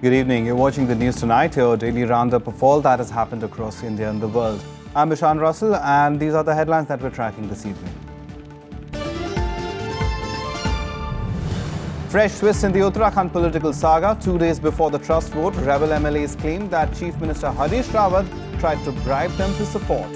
Good evening. You're watching the news tonight, your daily roundup of all that has happened across India and the world. I'm Ishan Russell, and these are the headlines that we're tracking this evening. Fresh twist in the Uttarakhand political saga. 2 days before the trust vote, rebel MLAs claimed that Chief Minister Harish Rawat tried to bribe them to support.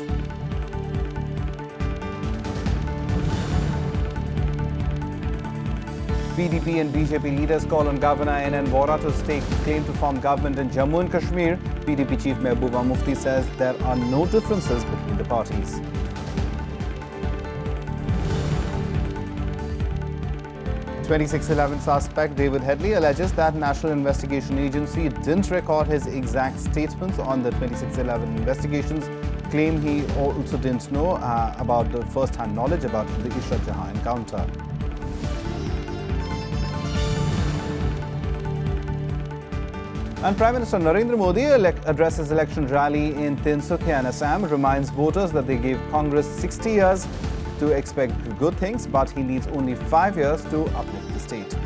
PDP and BJP leaders call on Governor N.N. Vora to stake claim to form government in Jammu and Kashmir. PDP Chief Mehbooba Mufti says there are no differences between the parties. (2611) suspect David Headley alleges that National Investigation Agency didn't record his exact statements on the 2611 investigations. Claim he also didn't know about the first-hand knowledge about the Ishrat Jahan encounter. And Prime Minister Narendra Modi addresses election rally in Tinsukia and Assam, reminds voters that they gave Congress 60 years to expect good things, but he needs only 5 years to uplift the state.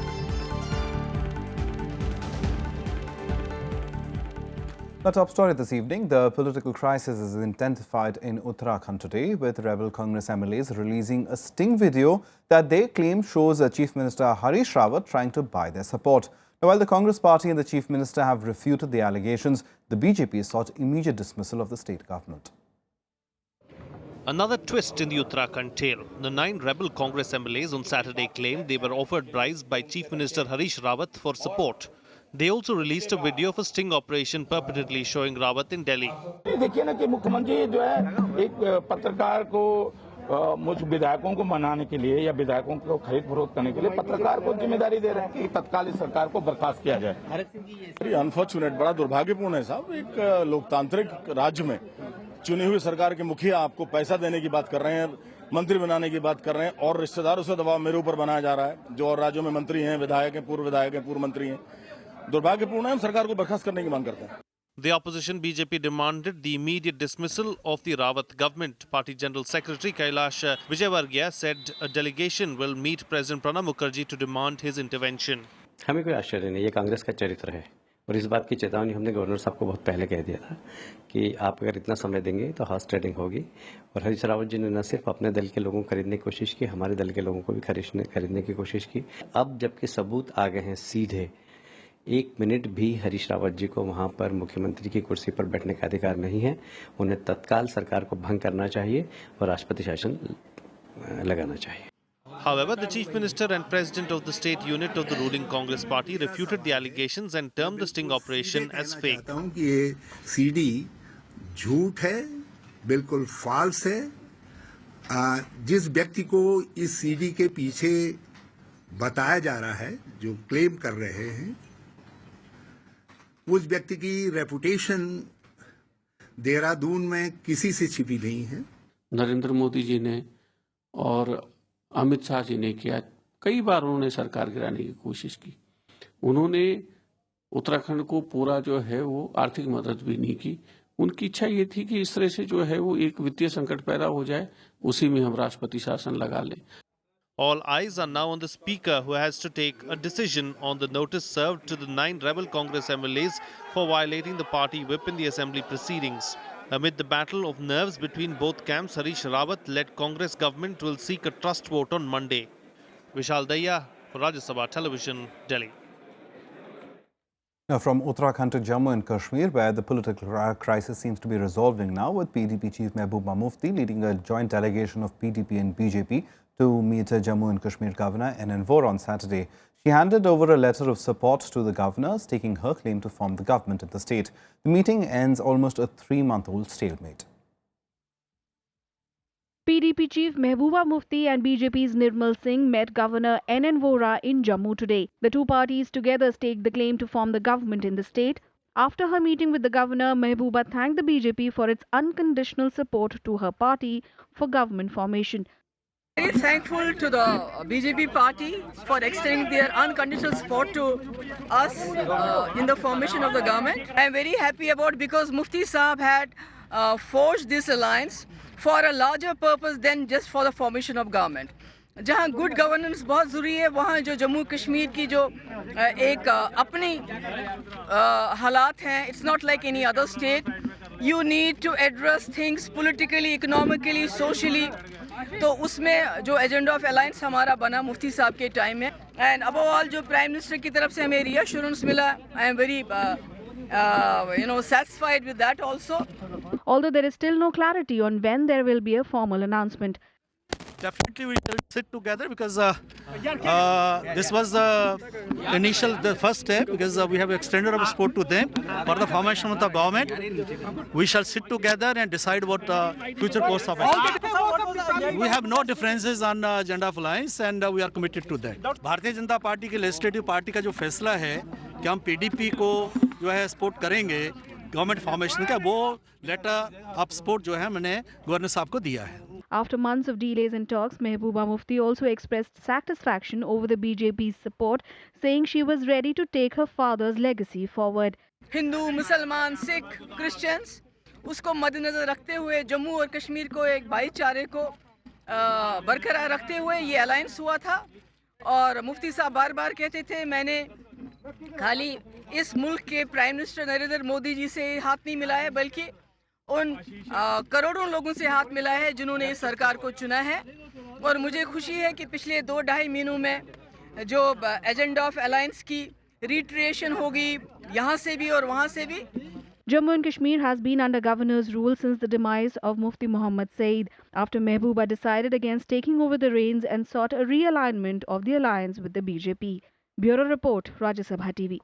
The top story this evening, the political crisis is intensified in Uttarakhand today, with rebel Congress MLAs releasing a sting video that they claim shows Chief Minister Harish Rawat trying to buy their support. Now, while the Congress party and the Chief Minister have refuted the allegations, the BJP sought immediate dismissal of the state government. Another twist in the Uttarakhand tale. The 9 rebel Congress MLAs on Saturday claimed they were offered bribes by Chief Minister Harish Rawat for support. They also released a video of a sting operation purportedly showing Rawat in Delhi. देखिए ना कि मुख्यमंत्री जो है एक पत्रकार को मुझ विधायकों को मनाने के लिए या विधायकों को खरीद फरोख्त करने के लिए पत्रकार को जिम्मेदारी दे रहे हैं कि तत्काल इस सरकार को बर्खास्त किया जाए। अनफॉर्चुनेट, बड़ा दुर्भाग्यपूर्ण है साहब। एक लोकतांत्रिक राज्य में चुनी हुई सरकार के मुखिया आपको पैसा देने की बात कर रहे हैं, मंत्री बनाने की बात कर रहे हैं, और रिश्तेदारों से दबाव मेरे ऊपर बनाया जा रहा है, जो और राज्यों में मंत्री हैं, विधायक हैं, पूर्व मंत्री हैं। दुर्भाग्यपूर्ण है। हम सरकार को बर्खास्त करने की मांग करते हैं। The opposition BJP demanded the immediate dismissal of the Rawat government. Party General Secretary Kailash Vijayvargiya said a delegation will meet President Pranab Mukherjee to demand his intervention. हमें कोई आश्चर्य नहीं, ये कांग्रेस का चरित्र है और इस बात की चेतावनी हमने गवर्नर साहब को बहुत पहले कह दिया था कि आप अगर इतना समय देंगे तो हॉर्स ट्रेडिंग होगी। और हरीश रावत जी ने न सिर्फ अपने दल के लोगों को खरीदने की कोशिश की, हमारे दल के लोगों को भी खरीदने की कोशिश की। अब जबकि सबूत आ गए हैं सीधे, 1 मिनट भी हरीश रावत जी को वहां पर मुख्यमंत्री की कुर्सी पर बैठने का अधिकार नहीं है। उन्हें तत्काल सरकार को भंग करना चाहिए और राष्ट्रपति शासन लगाना चाहिए। However, the Chief Minister and President of the state unit of the ruling Congress party refuted the allegations and termed the sting operation as fake. ये सीडी झूठ है, बिल्कुल फाल्स है। जिस व्यक्ति को इस सीडी के पीछे बताया जा रहा है, जो क्लेम कर रहे हैं, उस व्यक्ति की रेपुटेशन देहरादून में किसी से छिपी नहीं है। नरेंद्र मोदी जी ने और अमित शाह जी ने किया, कई बार उन्होंने सरकार गिराने की कोशिश की। उन्होंने उत्तराखंड को पूरा जो है वो आर्थिक मदद भी नहीं की। उनकी इच्छा ये थी कि इस तरह से जो है वो एक वित्तीय संकट पैदा हो जाए, उसी में हम राष्ट्रपति शासन लगा लें। All eyes are now on the speaker, who has to take a decision on the notice served to the 9 rebel Congress MLAs for violating the party whip in the assembly proceedings. Amid the battle of nerves between both camps, Harish Rawat-led Congress government will seek a trust vote on Monday. Vishal Daya for Rajya Sabha Television, Delhi. Now, from Uttarakhand to Jammu and Kashmir, where the political crisis seems to be resolving now, with PDP Chief Mehbooba Mufti leading a joint delegation of PDP and BJP to meet Jammu and Kashmir Governor N.N. Vora on Saturday. She handed over a letter of support to the governor, staking her claim to form the government in the state. The meeting ends almost a 3-month-old stalemate. PDP Chief Mehbooba Mufti and BJP's Nirmal Singh met Governor N.N. Vora in Jammu today. The two parties together staked the claim to form the government in the state. After her meeting with the governor, Mehbooba thanked the BJP for its unconditional support to her party for government formation. Very thankful to the BJP party for extending their unconditional support to us in the formation of the government. I am very happy about because Mufti Sahab had forged this alliance for a larger purpose than just for the formation of government. जहां good governance बहुत ज़रूरी है, वहां जो जम्मू कश्मीर की जो एक अपनी हालात हैं, it's not like any other state. You need to address things politically, economically, socially. तो उसमें जो एजेंडा ऑफ अलायंस हमारा बना मुफ्ती साहब के टाइम में, एंड अबव ऑल जो प्राइम मिनिस्टर की तरफ से हमें रीअश्योरेंस मिला, I am very satisfied with that also. Although there is still no clarity on when there will be a formal announcement. Definitely we will sit together because this was the first step, because we have extended our support to them for the formation of the government. We shall sit together and decide what future course of action. We have no differences on agenda of alliance and we are committed to that. Bharatiya Janata party की legislative party का जो फैसला है कि हम PDP को जो है सपोर्ट करेंगे गवर्नमेंट फॉर्मेशन का, वो लेटर ऑफ सपोर्ट जो है मैंने गवर्नर साहब को दिया है. After months of delays and talks, Mehbooba Mufti also expressed satisfaction over the BJP's support, saying she was ready to take her father's legacy forward. Hindu, मुसलमान, सिख, क्रिश्चियंस, उसको मद्देनजर रखते हुए जम्मू और कश्मीर को एक भाईचारे को बरकरार रखते हुए ये अलायंस हुआ था. और मुफ्ती साहब बार बार कहते थे, मैंने खाली इस मुल्क के प्राइम मिनिस्टर नरेंद्र मोदी जी से हाथ नहीं मिलाया, बल्कि उन करोड़ों लोगों से हाथ मिला है जिन्होंने इस सरकार को चुना है. और मुझे खुशी है कि पिछले 2-2.5 महीनों में जो एजेंडा ऑफ अलायंस की रिट्रेशन होगी, यहाँ से भी और वहाँ से भी. Jammu and Kashmir has been under governor's rule since the demise of Mufti Muhammad Saeed, after Mehbooba decided against taking over the reins and sought a realignment of the alliance with the BJP. Bureau Report, Rajya Sabha TV.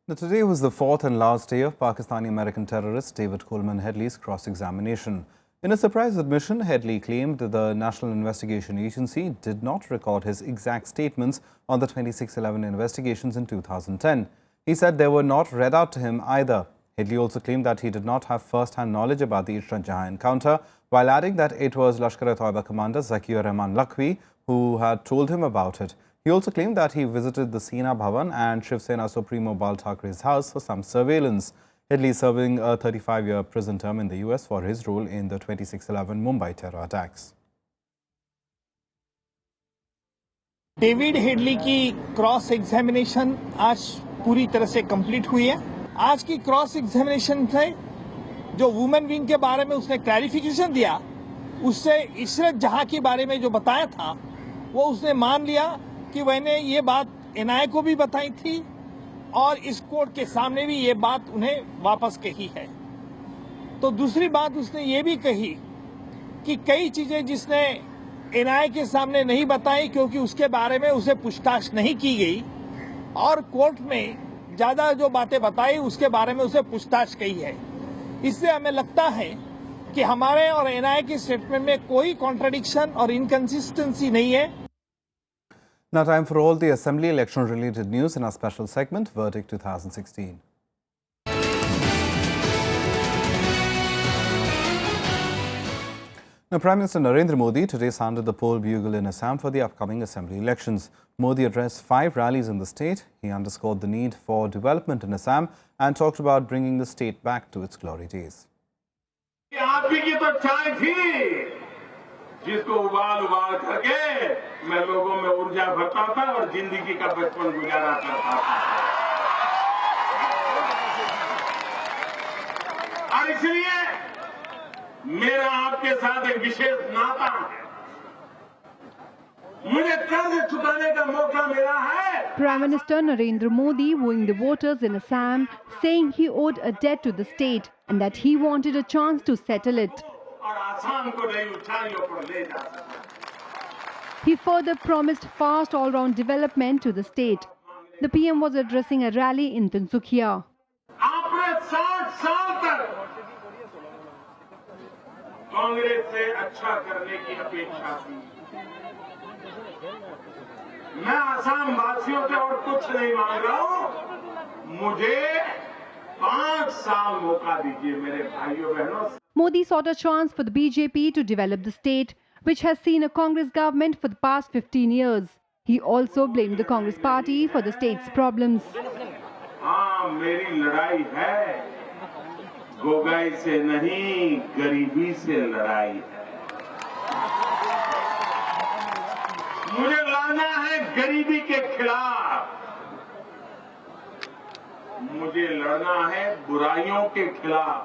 Now, today was the fourth and last day of Pakistani-American terrorist David Coleman Headleys' cross-examination. In a surprise admission, Headley claimed that the National Investigation Agency did not record his exact statements on the 2611 investigations in 2010. He said they were not read out to him either. Headley also claimed that he did not have first-hand knowledge about the Ishrat Jahan encounter, while adding that it was Lashkar-e-Toiba commander Zakir Rahman Lakhvi who had told him about it. He also claimed that he visited the Sena Bhavan and Shiv Sena Supremo Bal Thackeray's house for some surveillance. Headley is serving a 35-year prison term in the US for his role in the 2611 Mumbai terror attacks. David Headley की cross examination आज पूरी तरह से complete हुई है. आज की cross examination से जो वुमेन विंग के बारे में उसने क्लैरिफिकेशन दिया, उससे इशरत जहां के बारे में जो बताया था वो उसने मान लिया कि मैंने ये बात एनआईए को भी बताई थी और इस कोर्ट के सामने भी ये बात उन्हें वापस कही है. तो दूसरी बात उसने ये भी कही कि कई चीजें जिसने एनआईए के सामने नहीं बताई क्योंकि उसके बारे में उसे पूछताछ नहीं की गई, और कोर्ट में ज्यादा जो बातें बताई उसके बारे में उसे पूछताछ की है. इससे हमें लगता है कि हमारे और एनआईए के स्टेटमेंट में कोई कॉन्ट्रडिक्शन और इनकंसिस्टेंसी नहीं है. Now time for all the assembly election related news in our special segment, Verdict 2016. Now, Prime Minister Narendra Modi today sounded the poll bugle in Assam for the upcoming assembly elections. Modi addressed 5 rallies in the state. He underscored the need for development in Assam and talked about bringing the state back to its glory days. जिसको उबाल उबाल करके मैं लोगों में ऊर्जा भरता था और जिंदगी का बचपन गुजारा करता था. और इसलिए मेरा आपके साथ एक विशेष नाता है. मुझे कर्ज चुकाने का मौका मिला है. Prime Minister Narendra Modi wooing the voters in Assam, saying he owed a debt to the state and that he wanted a chance to settle it. He further promised fast all-round development to the state. The PM was addressing a rally in Tinsukia. आपने 60 साल तक कांग्रेस से अच्छा करने की अपेक्षा की. मैं असम वासियों से और कुछ नहीं मांग रहा हूं. मुझे 5 साल मौका दीजिए मेरे भाइयों बहनों. Modi sought a chance for the BJP to develop the state, which has seen a Congress government for the past 15 years. He also blamed the Congress party for the state's problems. हाँ, मेरी लड़ाई है, गोगाई से नहीं, गरीबी से लड़ाई है. मुझे लड़ना है गरीबी के खिलाफ, मुझे लड़ना है बुराइयों के खिलाफ,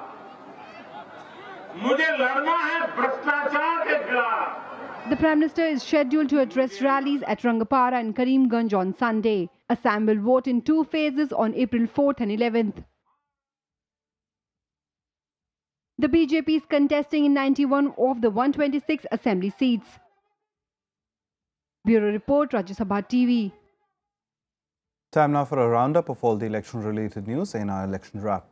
मुझे लड़ना है भ्रष्टाचार के खिलाफ। The Prime Minister is scheduled to address rallies at Rangapara and Karimganj on Sunday. Assam will vote in 2 phases on April 4th and 11th. The BJP is contesting in 91 of the 126 assembly seats. Bureau Report, Rajya Sabha TV. Time now for a roundup of all the election-related news in our election wrap.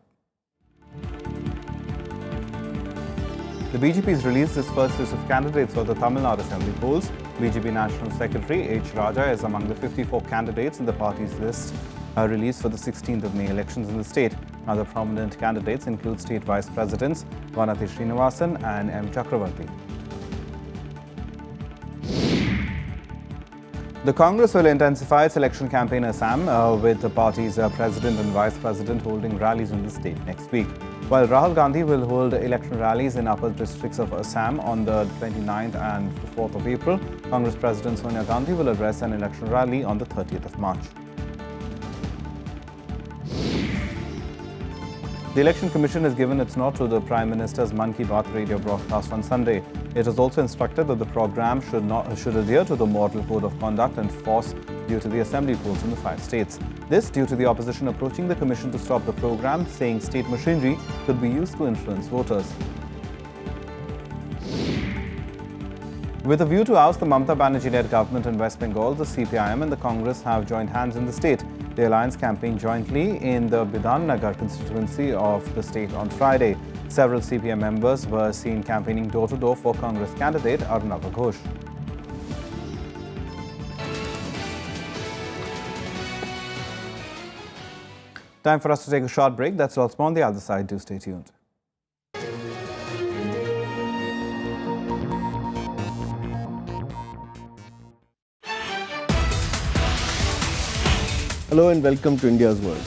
The BJP has released its first list of candidates for the Tamil Nadu Assembly polls. BJP National Secretary H. Rajya is among the 54 candidates in the party's list released for the 16th of May elections in the state. Other prominent candidates include State Vice Presidents Vanati Srinivasan and M. Chakravarti. The Congress will intensify its election campaign in Assam with the party's President and Vice President holding rallies in the state next week. While Rahul Gandhi will hold election rallies in upper districts of Assam on the 29th and 4th of April, Congress President Sonia Gandhi will address an election rally on the 30th of March. The Election Commission has given its nod to the Prime Minister's Mann Ki Baat radio broadcast on Sunday. It has also instructed that the program should adhere to the Model Code of Conduct and Force due to the assembly polls in the 5 states. This due to the opposition approaching the commission to stop the program, saying state machinery could be used to influence voters. With a view to oust the Mamata Banerjee-led government in West Bengal, the CPIM and the Congress have joined hands in the state. The alliance campaigned jointly in the Bidhan Nagar constituency of the state on Friday. Several CPM members were seen campaigning door-to-door for Congress candidate Arunava Ghosh. Time for us to take a short break. That's all on the other side. Do stay tuned. Hello and welcome to India's World.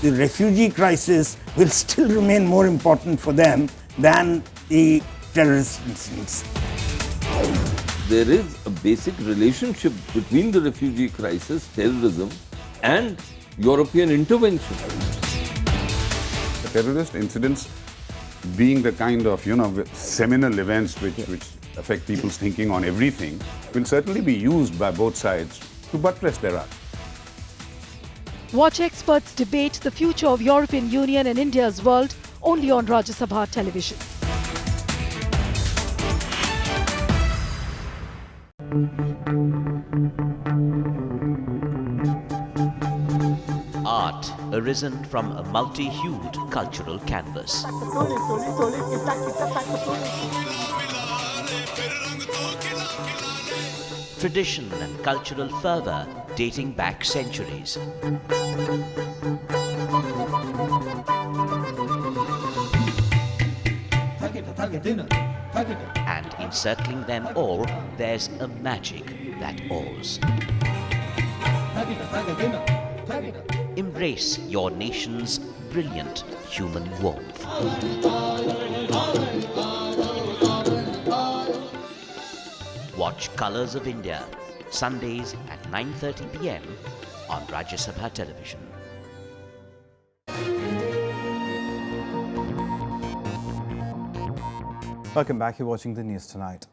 The refugee crisis will still remain more important for them than the terrorist incidents. There is a basic relationship between the refugee crisis, terrorism, and European intervention. The terrorist incidents being the kind of, seminal events which affect people's thinking on everything will certainly be used by both sides to buttress their art. Watch experts debate the future of European Union and India's world only on Rajya Sabha television. Art arisen from a multi-hued cultural canvas. Tradition and cultural fervour dating back centuries. And encircling them all, there's a magic that awes. Embrace your nation's brilliant human warmth. Watch Colours of India, Sundays at 9:30 p.m. on Rajya Sabha television. Welcome back. You're watching the news tonight.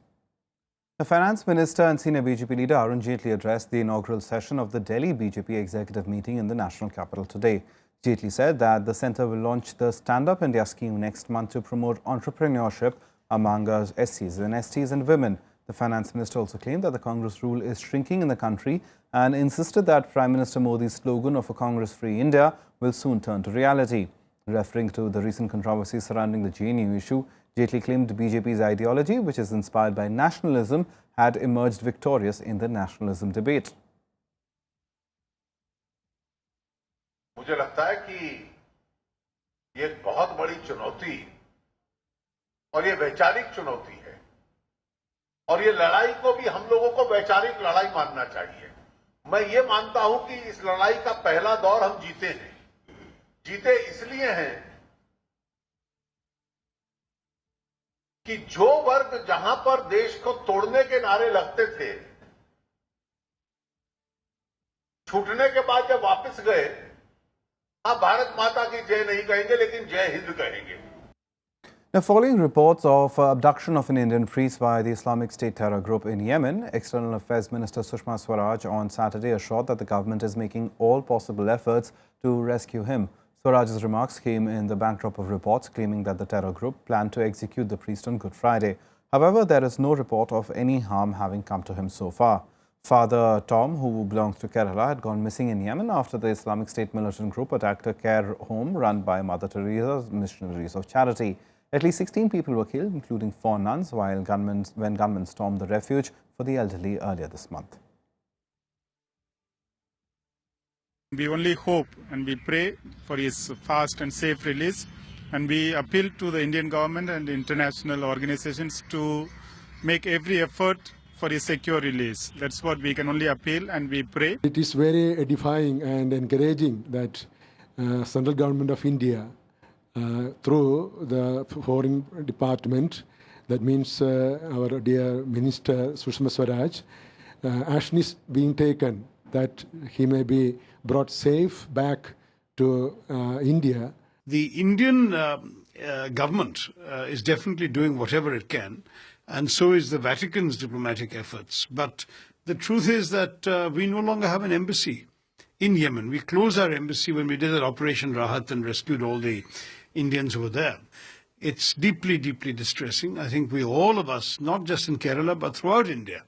The Finance Minister and Senior BJP leader Arun Jaitley addressed the inaugural session of the Delhi BJP executive meeting in the national capital today. Jaitley said that the centre will launch the Stand Up India scheme next month to promote entrepreneurship among SCs and STs and women. The Finance Minister also claimed that the Congress rule is shrinking in the country and insisted that Prime Minister Modi's slogan of a Congress-free India will soon turn to reality. Referring to the recent controversy surrounding the JNU issue, Jaitley claimed BJP's ideology, which is inspired by nationalism, had emerged victorious in the nationalism debate. मुझे लगता है कि ये एक बहुत बड़ी चुनौती और ये वैचारिक चुनौती है और ये लड़ाई को भी हम लोगों को वैचारिक लड़ाई मानना चाहिए। मैं ये मानता हूं कि इस लड़ाई का पहला दौर हम जीते हैं। जीते इसलिए हैं कि जो वर्ग जहां पर देश को तोड़ने के नारे लगते थे, छूटने के बाद जब वापस गए, अब भारत माता की जय नहीं कहेंगे लेकिन जय हिंद कहेंगे। Now, following reports of abduction of an Indian priest by the Islamic State terror group in Yemen, External Affairs Minister Sushma Swaraj on Saturday assured that the government is making all possible efforts to rescue him. Swaraj's remarks came in the backdrop of reports claiming that the terror group planned to execute the priest on Good Friday. However, there is no report of any harm having come to him so far. Father Tom, who belongs to Kerala, had gone missing in Yemen after the Islamic State militant group attacked a care home run by Mother Teresa's Missionaries of Charity. At least 16 people were killed, including 4 nuns, when gunmen stormed the refuge for the elderly earlier this month. We only hope and we pray for his fast and safe release, and we appeal to the Indian government and international organizations to make every effort for his secure release. That's what we can only appeal, and we pray. It is very edifying and encouraging that Central Government of India through the Foreign Department, that means our dear Minister Sushma Swaraj, action is being taken that he may be brought safe back to India. The Indian government is definitely doing whatever it can, and so is the Vatican's diplomatic efforts. But the truth is that we no longer have an embassy in Yemen. We closed our embassy when we did that Operation Rahat and rescued all the Indians who were there. It's deeply, deeply distressing. I think we, all of us, not just in Kerala, but throughout India,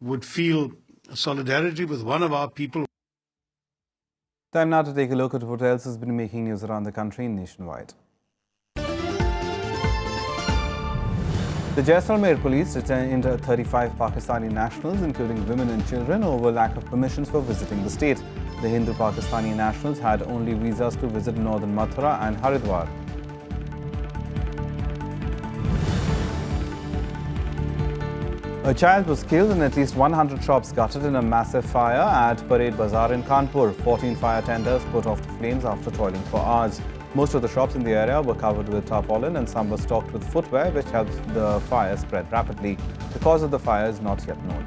would feel solidarity with one of our people. Time now to take a look at what else has been making news around the country and nationwide. The Jaisalmer police detained 35 Pakistani nationals, including women and children, over lack of permissions for visiting the state. The Hindu Pakistani nationals had only visas to visit northern Mathura and Haridwar. A child was killed and at least 100 shops gutted in a massive fire at Parade Bazaar in Kanpur. 14 fire tenders put off the flames after toiling for hours. Most of the shops in the area were covered with tarpaulin and some were stocked with footwear, which helped the fire spread rapidly. The cause of the fire is not yet known.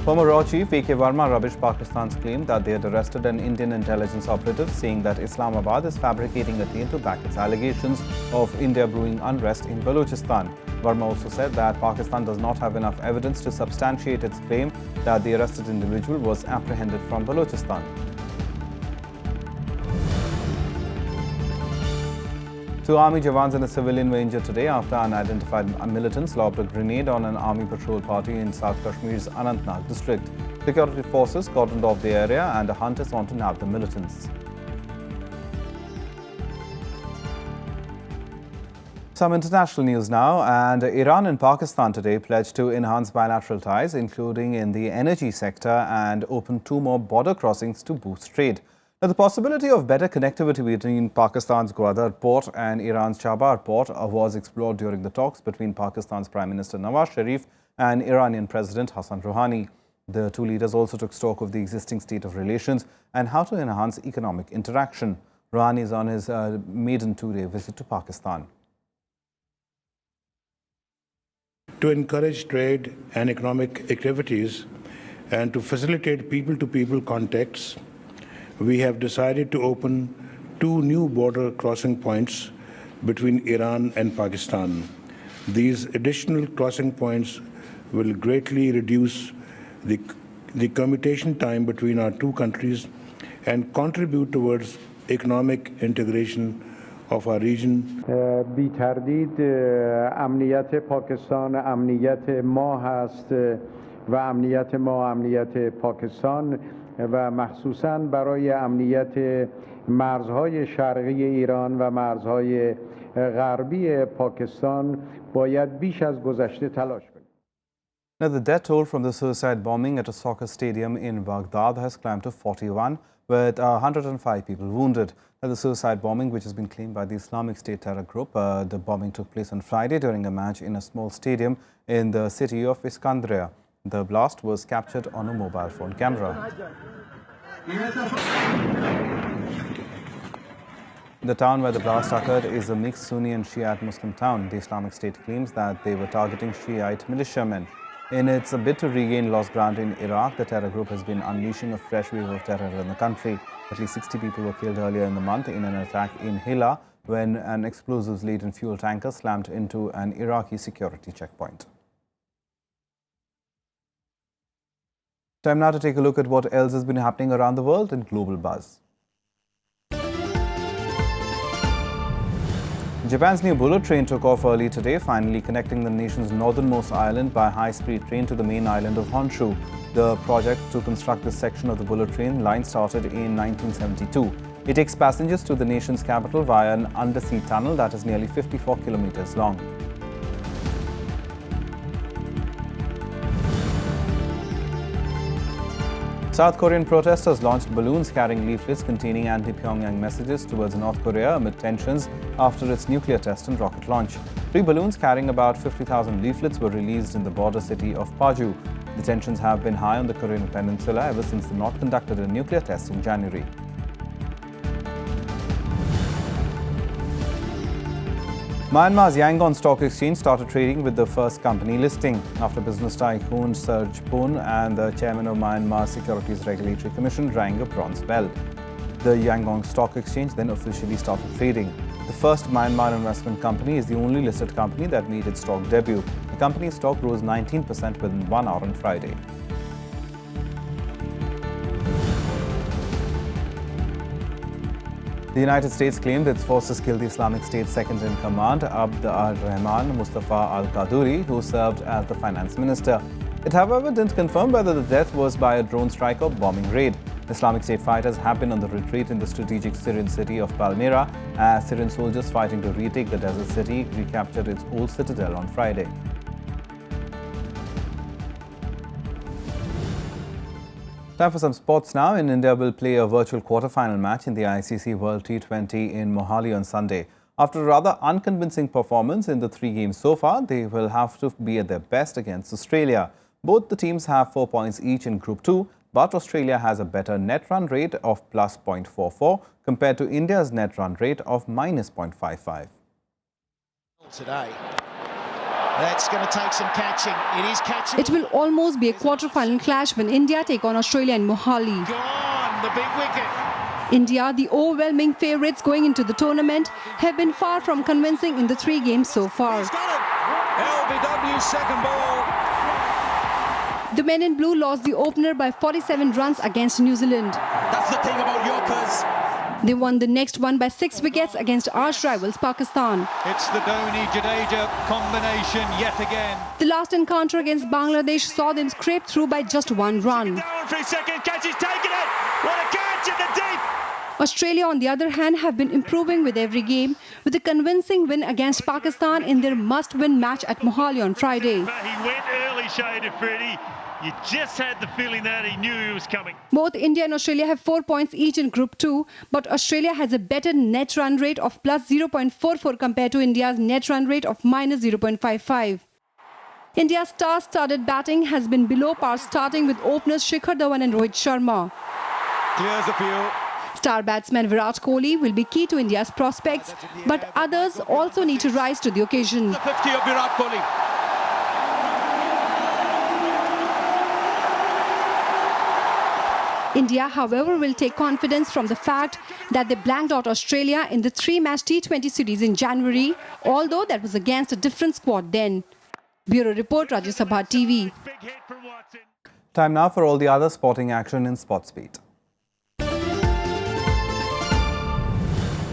Former Raw Chief A.K. Verma rubbished Pakistan's claim that they had arrested an Indian intelligence operative, saying that Islamabad is fabricating a tale to back its allegations of India brewing unrest in Balochistan. Verma also said that Pakistan does not have enough evidence to substantiate its claim that the arrested individual was apprehended from Balochistan. Two army jawans and a civilian were injured today after unidentified militants lobbed a grenade on an army patrol party in South Kashmir's Anantnag district. Security forces cordoned off the area and a hunt is on to nab the militants. Some international news now, and Iran and Pakistan today pledged to enhance bilateral ties, including in the energy sector, and open 2 more border crossings to boost trade. Now, the possibility of better connectivity between Pakistan's Gwadar port and Iran's Chabahar port was explored during the talks between Pakistan's Prime Minister Nawaz Sharif and Iranian President Hassan Rouhani. The two leaders also took stock of the existing state of relations and how to enhance economic interaction. Rouhani is on his maiden 2-day visit to Pakistan. To encourage trade and economic activities and to facilitate people-to-people contacts, we have decided to open 2 new border crossing points between Iran and Pakistan. These additional crossing points will greatly reduce the commutation time between our 2 countries and contribute towards economic integration of our region. بی تردید امنیت پاکستان امنیت ما هست و امنیت ما امنیت پاکستان و مخصوصاً برای امنیت مرزهای شرقی ایران و مرزهای غربی پاکستان باید بیش از گذشته تلاش کنیم. Now, the death toll from the suicide bombing at a soccer stadium in Baghdad has climbed to 41, with 105 people wounded. Now, the suicide bombing, which has been claimed by the Islamic State terror group, the bombing took place on Friday during a match in a small stadium in the city of Iskandria. The blast was captured on a mobile phone camera. The town where the blast occurred is a mixed Sunni and Shiite Muslim town. The Islamic State claims that they were targeting Shiite militiamen. In its bid to regain lost ground in Iraq, the terror group has been unleashing a fresh wave of terror in the country. At least 60 people were killed earlier in the month in an attack in Hilla when an explosives-laden fuel tanker slammed into an Iraqi security checkpoint. Time now to take a look at what else has been happening around the world in Global Buzz. Japan's new bullet train took off early today, finally connecting the nation's northernmost island by high-speed train to the main island of Honshu. The project to construct this section of the bullet train line started in 1972. It takes passengers to the nation's capital via an undersea tunnel that is nearly 54 kilometers long. South Korean protesters launched balloons carrying leaflets containing anti-Pyongyang messages towards North Korea amid tensions after its nuclear test and rocket launch. 3 balloons carrying about 50,000 leaflets were released in the border city of Paju. The tensions have been high on the Korean peninsula ever since the North conducted a nuclear test in January. Myanmar's Yangon Stock Exchange started trading with the first company listing after business tycoon Serge Poon and the chairman of Myanmar Securities Regulatory Commission rang a bronze bell. The Yangon Stock Exchange then officially started trading. The first Myanmar investment company is the only listed company that made its stock debut. The company's stock rose 19% within 1 hour on Friday. The United States claimed its forces killed the Islamic State's second-in-command, Abd al-Rahman Mustafa al-Qaduri, who served as the finance minister. It, however, didn't confirm whether the death was by a drone strike or bombing raid. Islamic State fighters have been on the retreat in the strategic Syrian city of Palmyra as Syrian soldiers fighting to retake the desert city recaptured its old citadel on Friday. Time for some sports now. India will play a virtual quarter-final match in the ICC World T20 in Mohali on Sunday. After a rather unconvincing performance in the 3 games so far, they will have to be at their best against Australia. Both the teams have 4 points each in Group 2, but Australia has a better net run rate of plus 0.44 compared to India's net run rate of minus 0.55. Today. That's going to take some catching. It is catching. It will almost be a quarter-final clash when India take on Australia in Mohali. Gone, the big wicket. India, the overwhelming favourites going into the tournament, have been far from convincing in the 3 games so far. He's got it. LBW's second ball. The men in blue lost the opener by 47 runs against New Zealand. That's the thing about Yorkers. They won the next one by 6 wickets against arch rivals Pakistan. It's the Dhoni-Jadeja combination yet again. The last encounter against Bangladesh saw them scrape through by just 1 run. Down for a second catch, he's taken it. What a catch in the deep. Australia, on the other hand, have been improving with every game, with a convincing win against Pakistan in their must-win match at Mohali on Friday. He went early, Shade Freddie. You just had the feeling that he knew he was coming. Both India and Australia have 4 points each in Group 2, but Australia has a better net run rate of plus 0.44 compared to India's net run rate of minus 0.55. India's star-studded batting has been below par, starting with openers Shikhar Dhawan and Rohit Sharma. Clears the field. Star batsman Virat Kohli will be key to India's prospects, but others also need to rise to the occasion. The 50 of Virat Kohli. India, however, will take confidence from the fact that they blanked out Australia in the 3-match T20 series in January, although that was against a different squad then. Bureau Report, Rajya Sabha TV. Time now for all the other sporting action in Sportsbeat.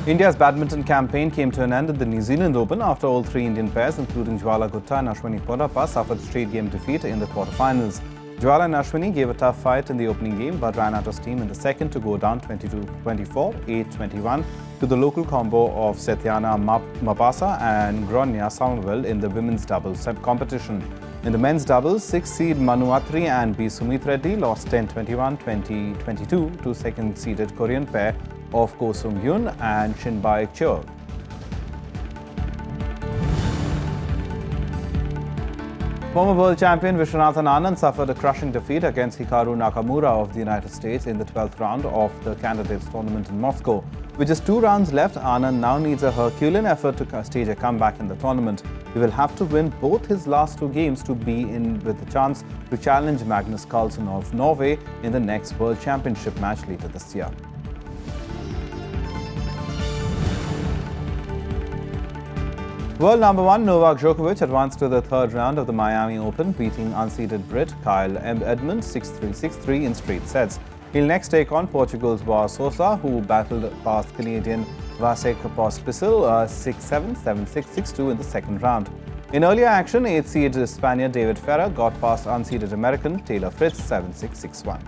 India's badminton campaign came to an end at the New Zealand Open after all 3 Indian pairs, including Jwala Gutta and Ashwini Ponnappa, suffered straight game defeat in the quarterfinals. Jwala and Ashwini gave a tough fight in the opening game but ran out of steam in the second to go down 22-24, 8-21 to the local combo of Satyana Mapasa and Gronya Somerville in the women's doubles competition. In the men's doubles, 6th-seed Manu Atri and B. Sumit Reddy lost 10-21, 20-22 to second-seeded Korean pair of Ko Sung-hyun and Shinbae Cheo. Former world champion Vishwanathan Anand suffered a crushing defeat against Hikaru Nakamura of the United States in the 12th round of the candidates tournament in Moscow. With just 2 rounds left, Anand now needs a Herculean effort to stage a comeback in the tournament. He will have to win both his last 2 games to be in with a chance to challenge Magnus Carlsen of Norway in the next World Championship match later this year. World number 1 Novak Djokovic advanced to the 3rd round of the Miami Open, beating unseeded Brit Kyle Edmund 6-3, 6-3 in straight sets. He'll next take on Portugal's João Sousa, who battled past Canadian Vasek Pospisil 6-7, 7-6, 6-2 in the 2nd round. In earlier action, 8th-seed Spaniard David Ferrer got past unseeded American Taylor Fritz 7-6, 6-1.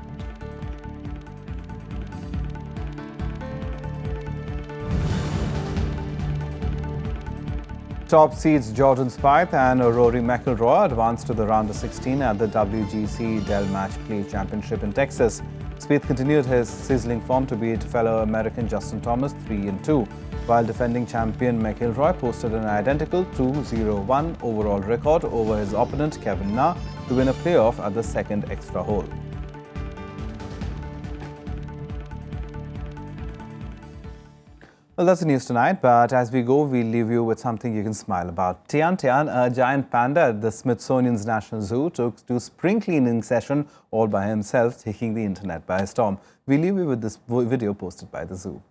Top seeds Jordan Spieth and Rory McIlroy advanced to the round of 16 at the WGC Dell Match Play Championship in Texas. Spieth continued his sizzling form to beat fellow American Justin Thomas 3-2, while defending champion McIlroy posted an identical 2-0-1 overall record over his opponent Kevin Na to win a playoff at the 2nd extra hole. Well, that's the news tonight, but as we go, we'll leave you with something you can smile about. Tian Tian, a giant panda at the Smithsonian's National Zoo, took to spring cleaning session all by himself, taking the internet by storm. We'll leave you with this video posted by the zoo.